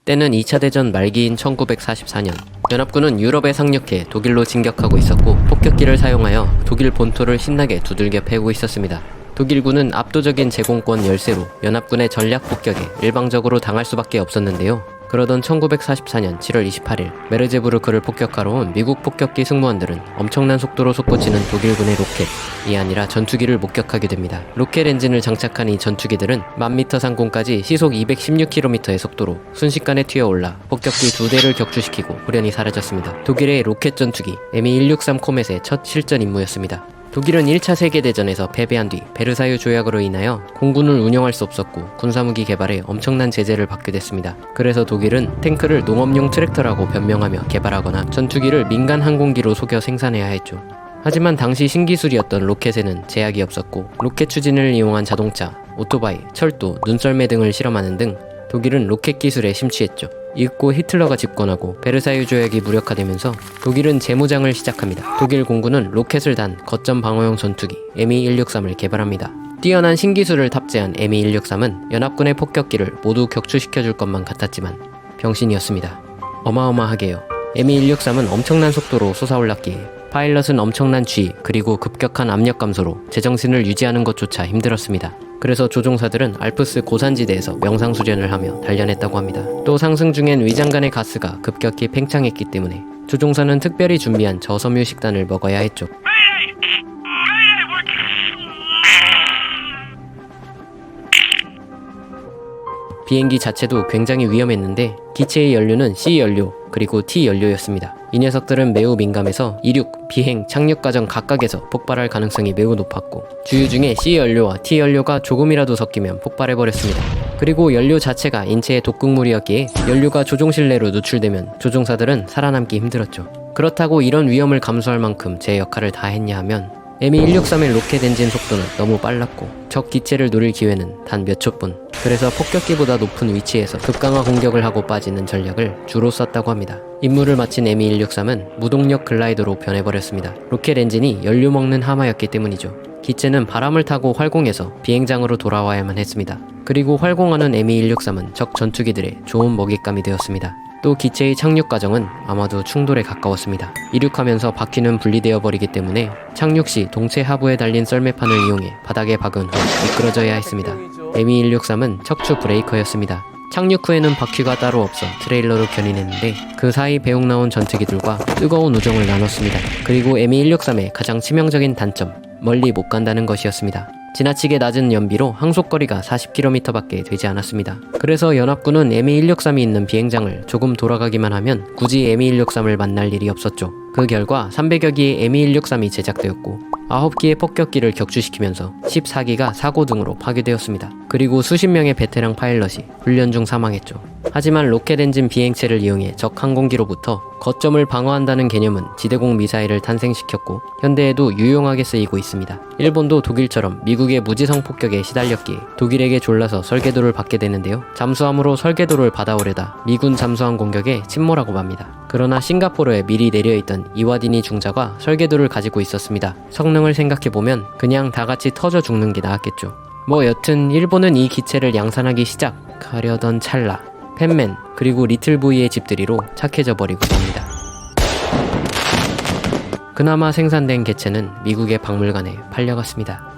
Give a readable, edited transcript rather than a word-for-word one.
때는 2차 대전 말기인 1944년 연합군은 유럽에 상륙해 독일로 진격하고 있었고 폭격기를 사용하여 독일 본토를 신나게 두들겨 패고 있었습니다. 독일군은 압도적인 제공권 열세로 연합군의 전략 폭격에 일방적으로 당할 수밖에 없었는데요. 그러던 1944년 7월 28일 메르제부르크를 폭격하러 온 미국 폭격기 승무원들은 엄청난 속도로 솟구치는 독일군의 로켓이 아니라 전투기를 목격하게 됩니다. 로켓 엔진을 장착한 이 전투기들은 1000m 상공까지 시속 216km의 속도로 순식간에 튀어올라 폭격기 2대를 격추시키고 후련히 사라졌습니다. 독일의 로켓 전투기 Me-163 코멧의 첫 실전 임무였습니다. 독일은 1차 세계대전에서 패배한 뒤 베르사유 조약으로 인하여 공군을 운영할 수 없었고 군사무기 개발에 엄청난 제재를 받게 됐습니다. 그래서 독일은 탱크를 농업용 트랙터라고 변명하며 개발하거나 전투기를 민간 항공기로 속여 생산해야 했죠. 하지만 당시 신기술이었던 로켓에는 제약이 없었고 로켓 추진을 이용한 자동차, 오토바이, 철도, 눈썰매 등을 실험하는 등 독일은 로켓 기술에 심취했죠. 이윽고 히틀러가 집권하고 베르사유 조약이 무력화되면서 독일은 재무장을 시작합니다. 독일 공군은 로켓을 단 거점 방어용 전투기 Me-163을 개발합니다. 뛰어난 신기술을 탑재한 Me-163은 연합군의 폭격기를 모두 격추시켜줄 것만 같았지만 병신이었습니다. 어마어마하게요. Me-163은 엄청난 속도로 솟아올랐기에 파일럿은 엄청난 G 그리고 급격한 압력 감소로 제정신을 유지하는 것조차 힘들었습니다. 그래서 조종사들은 알프스 고산지대에서 명상수련을 하며 단련했다고 합니다. 또 상승 중엔 위장 간의 가스가 급격히 팽창했기 때문에 조종사는 특별히 준비한 저섬유 식단을 먹어야 했죠. 비행기 자체도 굉장히 위험했는데 기체의 연료는 C 연료 그리고 T 연료였습니다. 이 녀석들은 매우 민감해서 이륙, 비행, 착륙 과정 각각에서 폭발할 가능성이 매우 높았고 주유 중에 C 연료와 T 연료가 조금이라도 섞이면 폭발해버렸습니다. 그리고 연료 자체가 인체의 독극물이었기에 연료가 조종실 내로 누출되면 조종사들은 살아남기 힘들었죠. 그렇다고 이런 위험을 감수할 만큼 제 역할을 다 했냐 하면 Me-163의 로켓 엔진 속도는 너무 빨랐고 적 기체를 노릴 기회는 단 몇 초뿐. 그래서 폭격기보다 높은 위치에서 급강화 공격을 하고 빠지는 전략을 주로 썼다고 합니다. 임무를 마친 Me-163은 무동력 글라이더로 변해버렸습니다. 로켓 엔진이 연료 먹는 하마였기 때문이죠. 기체는 바람을 타고 활공해서 비행장으로 돌아와야만 했습니다. 그리고 활공하는 Me-163은 적 전투기들의 좋은 먹잇감이 되었습니다. 또 기체의 착륙 과정은 아마도 충돌에 가까웠습니다. 이륙하면서 바퀴는 분리되어 버리기 때문에 착륙 시 동체 하부에 달린 썰매판을 이용해 바닥에 박은 후 미끄러져야 했습니다. Me-163은 척추 브레이커였습니다. 착륙 후에는 바퀴가 따로 없어 트레일러로 견인했는데 그 사이 배웅 나온 전투기들과 뜨거운 우정을 나눴습니다. 그리고 Me-163의 가장 치명적인 단점, 멀리 못 간다는 것이었습니다. 지나치게 낮은 연비로 항속거리가 40km밖에 되지 않았습니다. 그래서 연합군은 Me-163이 있는 비행장을 조금 돌아가기만 하면 굳이 Me-163을 만날 일이 없었죠. 그 결과 300여 기의 Me-163이 제작되었고 9기의 폭격기를 격추시키면서 14기가 사고 등으로 파괴되었습니다. 그리고 수십 명의 베테랑 파일럿이 훈련 중 사망했죠. 하지만 로켓 엔진 비행체를 이용해 적 항공기로부터 거점을 방어한다는 개념은 지대공 미사일을 탄생시켰고 현대에도 유용하게 쓰이고 있습니다. 일본도 독일처럼 미국의 무지성 폭격에 시달렸기에 독일에게 졸라서 설계도를 받게 되는데요. 잠수함으로 설계도를 받아오려다 미군 잠수함 공격에 침몰하고 맙니다. 그러나 싱가포르에 미리 내려있던 이와디니 중자가 설계도를 가지고 있었습니다. 성능을 생각해보면 그냥 다같이 터져 죽는 게 나았겠죠. 뭐 여튼 일본은 이 기체를 양산하기 시작하려던 찰나 팬맨 그리고 리틀보이의 집들이로 착해져 버리고 맙니다. 그나마 생산된 개체는 미국의 박물관에 팔려갔습니다.